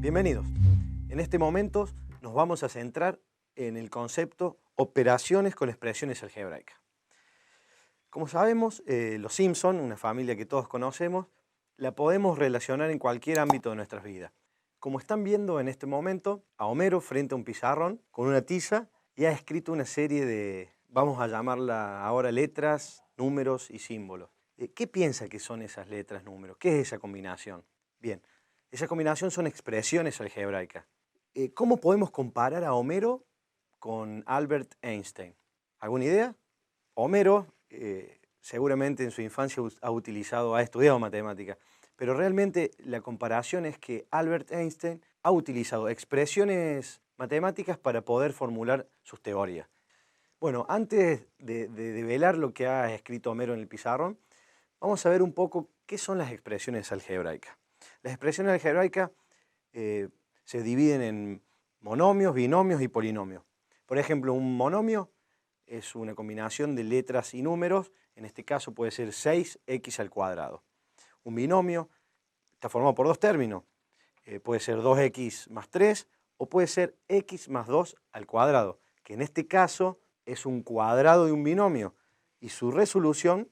Bienvenidos. En este momento nos vamos a centrar en el concepto operaciones con expresiones algebraicas. Como sabemos, los Simpson, una familia que todos conocemos, la podemos relacionar en cualquier ámbito de nuestras vidas. Como están viendo en este momento, a Homero frente a un pizarrón con una tiza y ha escrito una serie de, vamos a llamarla ahora, letras, números y símbolos. ¿Qué piensa que son esas letras, números? ¿Qué es esa combinación? Bien, esa combinación son expresiones algebraicas. ¿Cómo podemos comparar a Homero con Albert Einstein? ¿Alguna idea? Homero seguramente en su infancia ha estudiado matemáticas, pero realmente la comparación es que Albert Einstein ha utilizado expresiones matemáticas para poder formular sus teorías. Bueno, antes de develar lo que ha escrito Homero en el pizarrón, vamos a ver un poco qué son las expresiones algebraicas. Las expresiones algebraicas se dividen en monomios, binomios y polinomios. Por ejemplo, un monomio es una combinación de letras y números, en este caso puede ser 6x al cuadrado. Un binomio está formado por dos términos, puede ser 2x más 3 o puede ser x más 2 al cuadrado, que en este caso es un cuadrado de un binomio y su resolución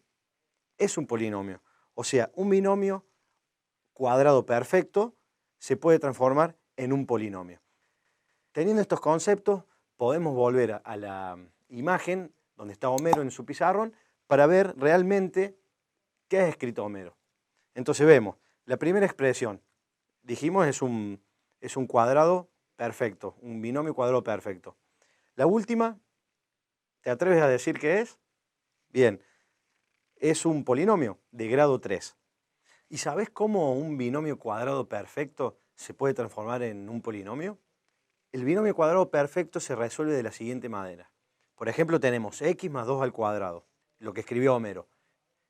es un polinomio. O sea, un binomio cuadrado perfecto se puede transformar en un polinomio. Teniendo estos conceptos, podemos volver a la imagen donde está Homero en su pizarrón para ver realmente qué ha escrito Homero. Entonces vemos, la primera expresión, dijimos, es un cuadrado perfecto, un binomio cuadrado perfecto. La última, ¿te atreves a decir qué es? Bien, es un polinomio de grado 3. ¿Y sabes cómo un binomio cuadrado perfecto se puede transformar en un polinomio? El binomio cuadrado perfecto se resuelve de la siguiente manera. Por ejemplo, tenemos x más 2 al cuadrado, lo que escribió Homero.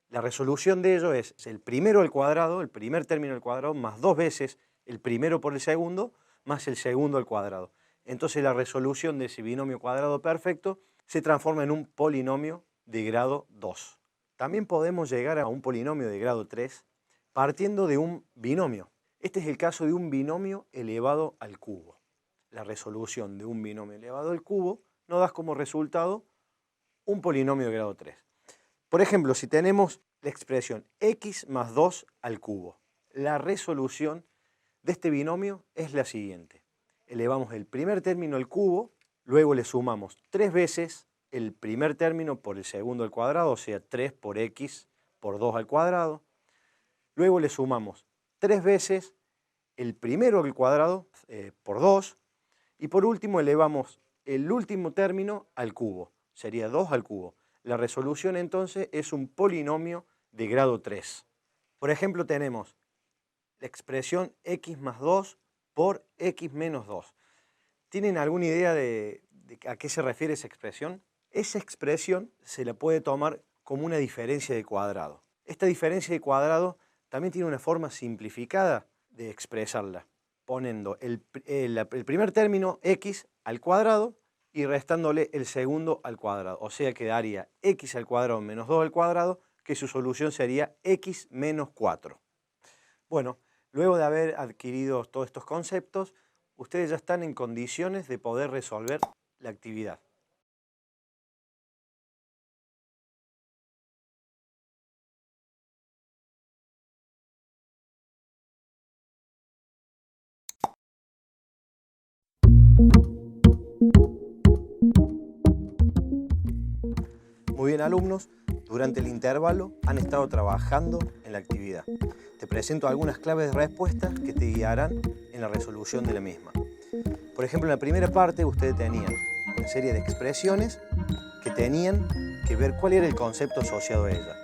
La resolución de ello es el primero al cuadrado, el primer término al cuadrado, más dos veces el primero por el segundo, más el segundo al cuadrado. Entonces la resolución de ese binomio cuadrado perfecto se transforma en un polinomio de grado 2. También podemos llegar a un polinomio de grado 3 partiendo de un binomio. Este es el caso de un binomio elevado al cubo. La resolución de un binomio elevado al cubo nos da como resultado un polinomio de grado 3. Por ejemplo, si tenemos la expresión x más 2 al cubo, la resolución de este binomio es la siguiente. Elevamos el primer término al cubo, luego le sumamos 3 veces el primer término por el segundo al cuadrado, o sea, 3 por x por 2 al cuadrado. Luego le sumamos 3 veces el primero al cuadrado por 2. Y por último elevamos el último término al cubo, sería 2 al cubo. La resolución entonces es un polinomio de grado 3. Por ejemplo, tenemos la expresión x más 2 por x menos 2. ¿Tienen alguna idea de a qué se refiere esa expresión? Esa expresión se la puede tomar como una diferencia de cuadrado. Esta diferencia de cuadrado también tiene una forma simplificada de expresarla, poniendo el primer término x al cuadrado y restándole el segundo al cuadrado. O sea, quedaría x al cuadrado menos 2 al cuadrado, que su solución sería x menos 4. Bueno, luego de haber adquirido todos estos conceptos, ustedes ya están en condiciones de poder resolver la actividad. Muy bien, alumnos, durante el intervalo han estado trabajando en la actividad. Te presento algunas claves de respuesta que te guiarán en la resolución de la misma. Por ejemplo, en la primera parte ustedes tenían una serie de expresiones que tenían que ver cuál era el concepto asociado a ella.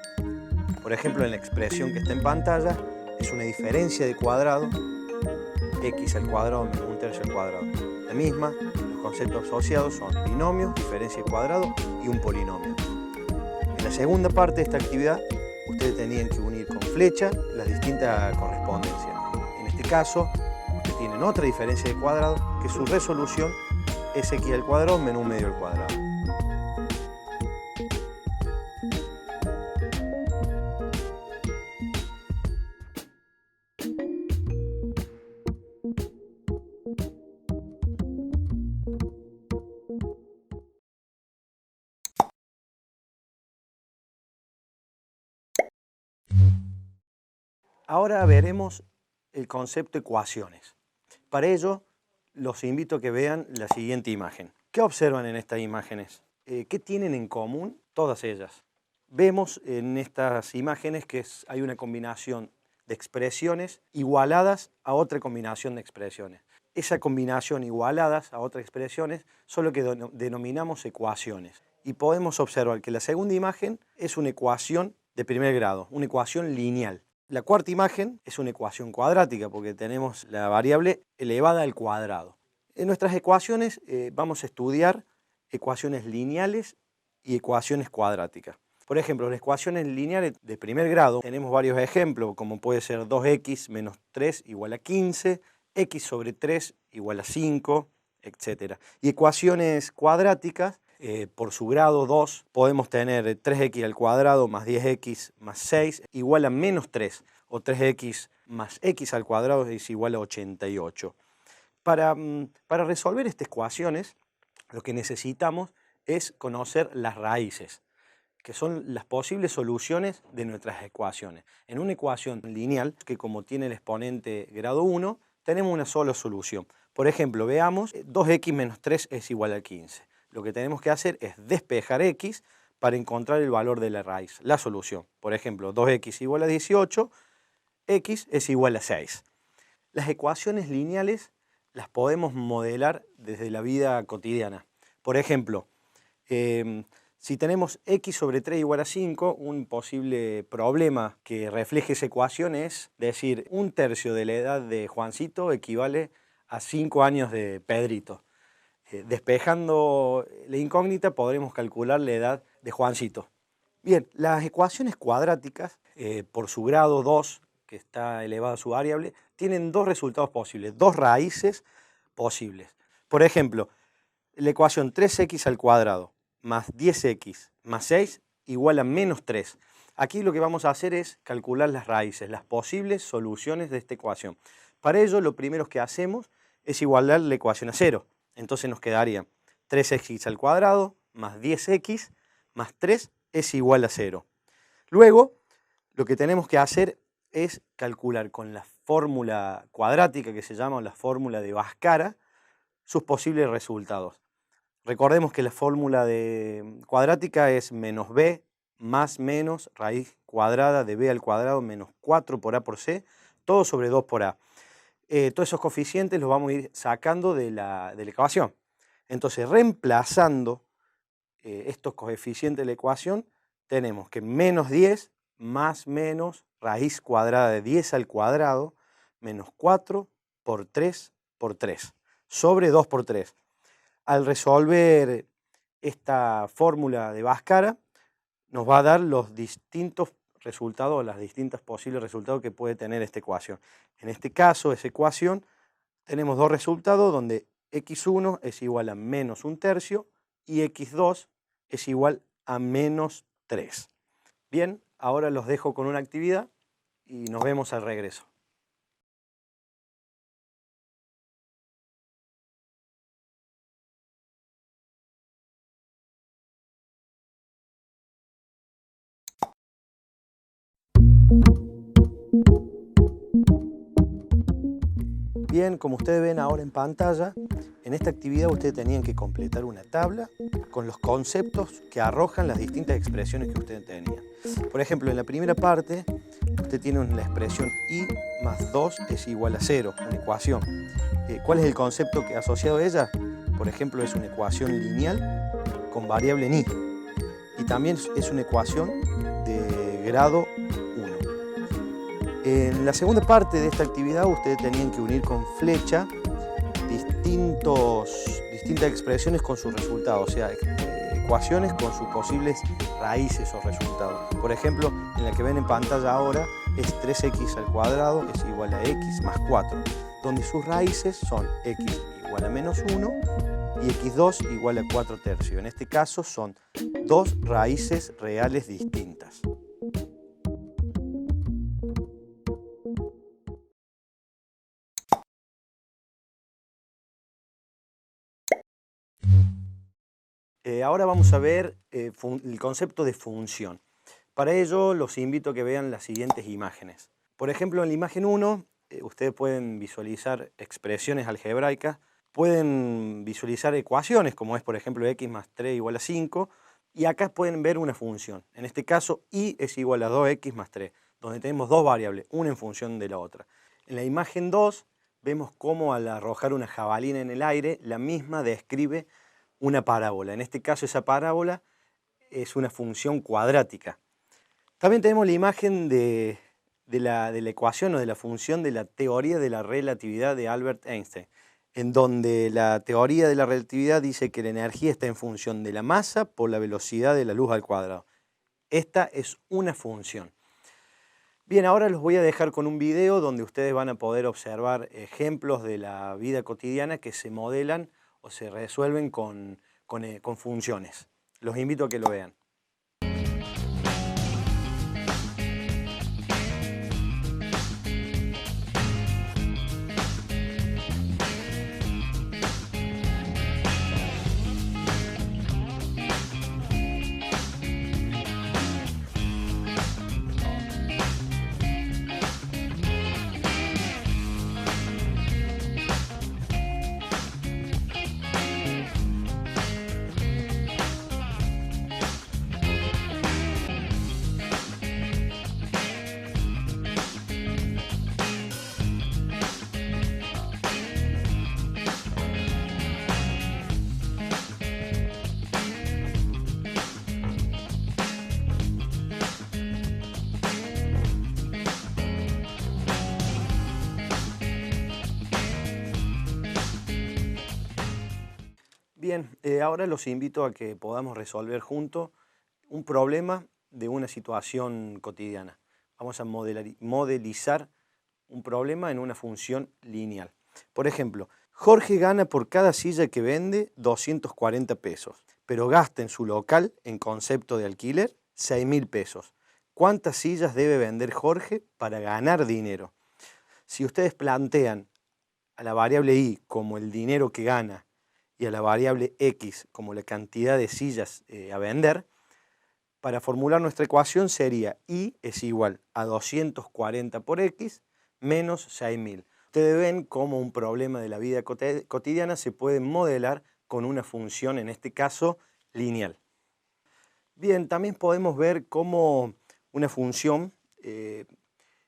Por ejemplo, en la expresión que está en pantalla es una diferencia de cuadrado, x al cuadrado menos 1/3 al cuadrado. La misma, los conceptos asociados son binomio, diferencia de cuadrado y un polinomio. En la segunda parte de esta actividad, ustedes tenían que unir con flecha las distintas correspondencias. En este caso, ustedes tienen otra diferencia de cuadrado que su resolución es x al cuadrado menos 1/2 al cuadrado. Ahora veremos el concepto ecuaciones. Para ello, los invito a que vean la siguiente imagen. ¿Qué observan en estas imágenes? ¿Qué tienen en común todas ellas? Vemos en estas imágenes que hay una combinación de expresiones igualadas a otra combinación de expresiones. Esa combinación igualadas a otras expresiones son lo que denominamos ecuaciones. Y podemos observar que la segunda imagen es una ecuación de primer grado, una ecuación lineal. La cuarta imagen es una ecuación cuadrática porque tenemos la variable elevada al cuadrado. En nuestras ecuaciones vamos a estudiar ecuaciones lineales y ecuaciones cuadráticas. Por ejemplo, las ecuaciones lineales de primer grado tenemos varios ejemplos, como puede ser 2x menos 3 igual a 15, x sobre 3 igual a 5, etc. Y ecuaciones cuadráticas, por su grado 2, podemos tener 3x al cuadrado más 10x más 6 igual a menos 3, o 3x más x al cuadrado es igual a 88. Para resolver estas ecuaciones, lo que necesitamos es conocer las raíces, que son las posibles soluciones de nuestras ecuaciones. En una ecuación lineal, que como tiene el exponente grado 1, tenemos una sola solución. Por ejemplo, veamos, 2x menos 3 es igual a 15. Lo que tenemos que hacer es despejar x para encontrar el valor de la raíz, la solución. Por ejemplo, 2x igual a 18, x es igual a 6. Las ecuaciones lineales las podemos modelar desde la vida cotidiana. Por ejemplo, si tenemos x sobre 3 igual a 5, un posible problema que refleje esa ecuación es decir, 1/3 de la edad de Juancito equivale a 5 años de Pedrito. Despejando la incógnita podremos calcular la edad de Juancito. Bien, las ecuaciones cuadráticas, por su grado 2, que está elevado a su variable, tienen dos resultados posibles, dos raíces posibles. Por ejemplo, la ecuación 3x al cuadrado más 10x más 6 igual a menos 3. Aquí lo que vamos a hacer es calcular las raíces, las posibles soluciones de esta ecuación. Para ello, lo primero que hacemos es igualar la ecuación a 0. Entonces nos quedaría 3x al cuadrado más 10x más 3 es igual a 0. Luego, lo que tenemos que hacer es calcular con la fórmula cuadrática que se llama la fórmula de Bhaskara sus posibles resultados. Recordemos que la fórmula cuadrática es menos b más menos raíz cuadrada de b al cuadrado menos 4 por a por c, todo sobre 2 por a. Todos esos coeficientes los vamos a ir sacando de la ecuación. Entonces, reemplazando estos coeficientes de la ecuación, tenemos que menos 10 más menos raíz cuadrada de 10 al cuadrado menos 4 por 3 sobre 2 por 3. Al resolver esta fórmula de Bhaskara, nos va a dar los distintos resultados, las distintas posibles resultados que puede tener esta ecuación. En este caso, esa ecuación, tenemos dos resultados donde x1 es igual a menos 1/3 y x2 es igual a menos 3. Bien, ahora los dejo con una actividad y nos vemos al regreso. Bien, como ustedes ven ahora en pantalla, en esta actividad ustedes tenían que completar una tabla con los conceptos que arrojan las distintas expresiones que ustedes tenían. Por ejemplo, en la primera parte, usted tiene la expresión y más 2 es igual a 0, una ecuación. ¿Cuál es el concepto que asociado a ella? Por ejemplo, es una ecuación lineal con variable en y. Y también es una ecuación de grado 1. En la segunda parte de esta actividad ustedes tenían que unir con flecha distintas expresiones con sus resultados, o sea, ecuaciones con sus posibles raíces o resultados. Por ejemplo, en la que ven en pantalla ahora es 3x al cuadrado es igual a x más 4, donde sus raíces son x igual a menos 1 y x2 igual a 4/3. En este caso son dos raíces reales distintas. Ahora vamos a ver el concepto de función. Para ello los invito a que vean las siguientes imágenes. Por ejemplo, en la imagen 1, ustedes pueden visualizar expresiones algebraicas, pueden visualizar ecuaciones, como es por ejemplo x más 3 igual a 5, y acá pueden ver una función. En este caso, y es igual a 2x más 3, donde tenemos dos variables, una en función de la otra. En la imagen 2, vemos cómo al arrojar una jabalina en el aire, la misma describe una parábola. En este caso, esa parábola es una función cuadrática. También tenemos la imagen de la ecuación o de la función de la teoría de la relatividad de Albert Einstein, en donde la teoría de la relatividad dice que la energía está en función de la masa por la velocidad de la luz al cuadrado. Esta es una función. Bien, ahora los voy a dejar con un video donde ustedes van a poder observar ejemplos de la vida cotidiana que se modelan o se resuelven con funciones. Los invito a que lo vean. Bien, ahora los invito a que podamos resolver juntos un problema de una situación cotidiana. Vamos a modelizar un problema en una función lineal. Por ejemplo, Jorge gana por cada silla que vende 240 pesos, pero gasta en su local, en concepto de alquiler, 6.000 pesos. ¿Cuántas sillas debe vender Jorge para ganar dinero? Si ustedes plantean a la variable y como el dinero que gana y a la variable x como la cantidad de sillas a vender, para formular nuestra ecuación sería y es igual a 240 por x menos 6.000. Ustedes ven cómo un problema de la vida cotidiana se puede modelar con una función, en este caso, lineal. Bien, también podemos ver cómo una función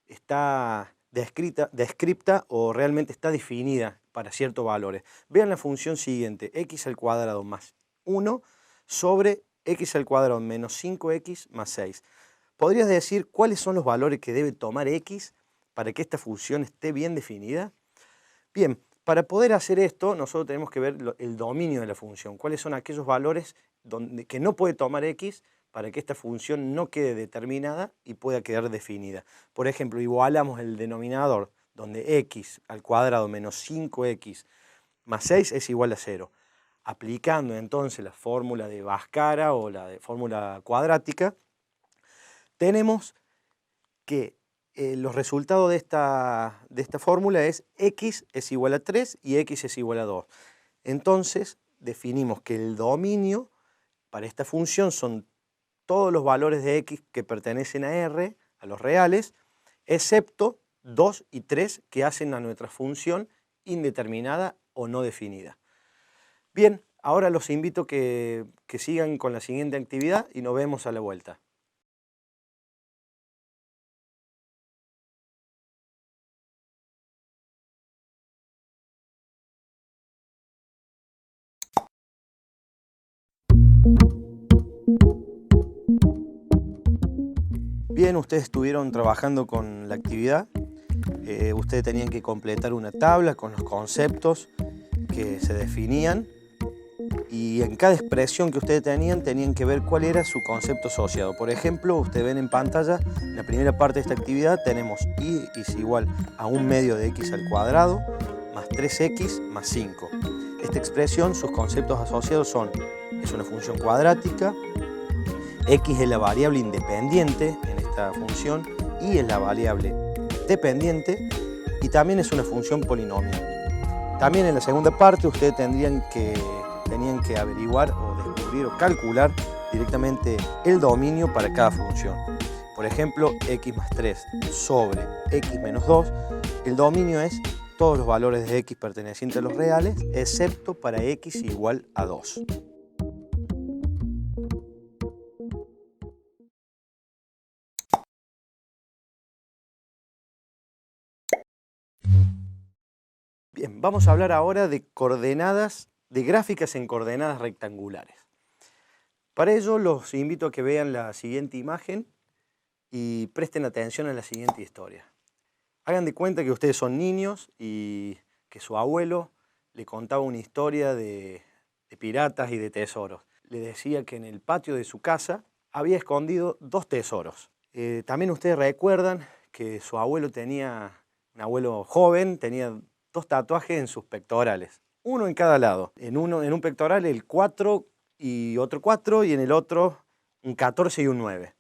está descripta o realmente está definida para ciertos valores. Vean la función siguiente, x al cuadrado más 1 sobre x al cuadrado menos 5x más 6. ¿Podrías decir cuáles son los valores que debe tomar x para que esta función esté bien definida? Bien, para poder hacer esto, nosotros tenemos que ver el dominio de la función. ¿Cuáles son aquellos valores que no puede tomar x para que esta función no quede determinada y pueda quedar definida? Por ejemplo, igualamos el denominador, donde x al cuadrado menos 5x más 6 es igual a 0. Aplicando entonces la fórmula de Bhaskara o la fórmula cuadrática, tenemos que los resultados de esta fórmula es x es igual a 3 y x es igual a 2. Entonces definimos que el dominio para esta función son todos los valores de x que pertenecen a R, a los reales, excepto 2 y 3 que hacen a nuestra función indeterminada o no definida. Bien, ahora los invito a que sigan con la siguiente actividad y nos vemos a la vuelta. Bien, ustedes estuvieron trabajando con la actividad. Ustedes tenían que completar una tabla con los conceptos que se definían y en cada expresión que ustedes tenían que ver cuál era su concepto asociado. Por ejemplo, ustedes ven en pantalla, en la primera parte de esta actividad tenemos y es igual a 1/2 de x al cuadrado más 3x más 5. Esta expresión, sus conceptos asociados son, es una función cuadrática, x es la variable independiente en esta función, y es la variable dependiente y también es una función polinomial. También en la segunda parte ustedes tenían que averiguar o descubrir o calcular directamente el dominio para cada función. Por ejemplo, x más 3 sobre x menos 2, el dominio es todos los valores de x pertenecientes a los reales, excepto para x igual a 2. Bien, vamos a hablar ahora de coordenadas, de gráficas en coordenadas rectangulares. Para ello los invito a que vean la siguiente imagen y presten atención a la siguiente historia. Hagan de cuenta que ustedes son niños y que su abuelo le contaba una historia de piratas y de tesoros. Le decía que en el patio de su casa había escondido 2 tesoros. También ustedes recuerdan que su abuelo un abuelo joven, tenía 2 tatuajes en sus pectorales, uno en cada lado. En un pectoral el 4 y otro 4 y en el otro un 14 y un 9.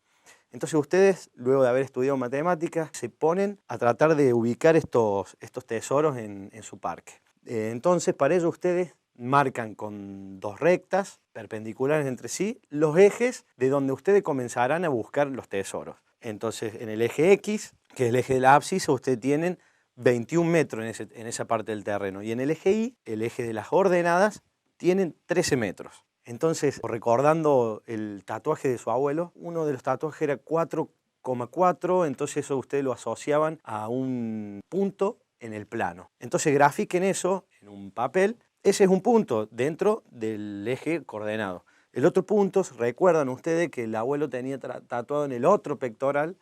Entonces ustedes, luego de haber estudiado matemáticas, se ponen a tratar de ubicar estos tesoros en su parque. Entonces, para ello ustedes marcan con 2 rectas perpendiculares entre sí los ejes de donde ustedes comenzarán a buscar los tesoros. Entonces, en el eje X, que es el eje del ábside, ustedes tienen 21 metros en esa parte del terreno. Y en el eje Y, el eje de las ordenadas, tienen 13 metros. Entonces, recordando el tatuaje de su abuelo, uno de los tatuajes era 4,4, entonces eso ustedes lo asociaban a un punto en el plano. Entonces grafiquen eso en un papel. Ese es un punto dentro del eje coordenado. El otro punto, recuerdan ustedes que el abuelo tenía tatuado en el otro pectoral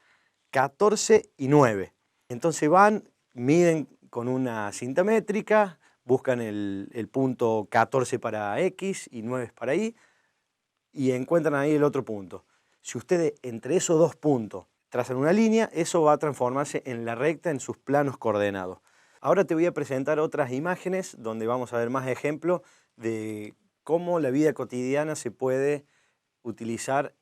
14 y 9. Entonces miden con una cinta métrica, buscan el punto 14 para X y 9 para Y y encuentran ahí el otro punto. Si ustedes entre esos 2 puntos trazan una línea, eso va a transformarse en la recta en sus planos coordenados. Ahora te voy a presentar otras imágenes donde vamos a ver más ejemplos de cómo la vida cotidiana se puede utilizar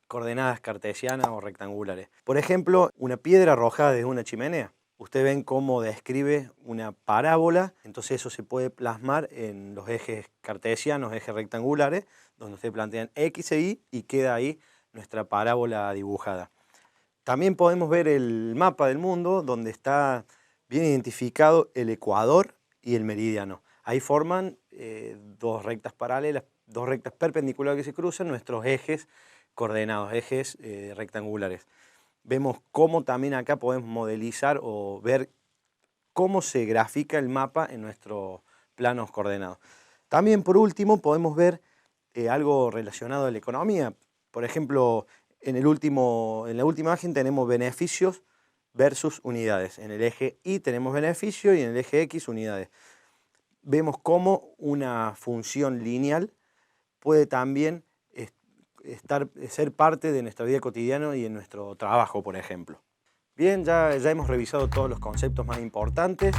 coordenadas cartesianas o rectangulares. Por ejemplo, una piedra arrojada desde una chimenea. Ustedes ven cómo describe una parábola, entonces eso se puede plasmar en los ejes cartesianos, ejes rectangulares, donde ustedes plantean X e Y queda ahí nuestra parábola dibujada. También podemos ver el mapa del mundo, donde está bien identificado el ecuador y el meridiano. Ahí forman 2 rectas paralelas, 2 rectas perpendiculares que se cruzan, nuestros ejes coordenados, ejes rectangulares. Vemos cómo también acá podemos modelizar o ver cómo se grafica el mapa en nuestros planos coordenados. También, por último, podemos ver algo relacionado a la economía. Por ejemplo, en la última imagen tenemos beneficios versus unidades. En el eje Y tenemos beneficio y en el eje X unidades. Vemos cómo una función lineal puede también ser parte de nuestra vida cotidiana y en nuestro trabajo, por ejemplo. Bien, ya hemos revisado todos los conceptos más importantes,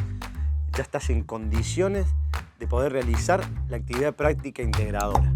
ya estás en condiciones de poder realizar la actividad práctica integradora.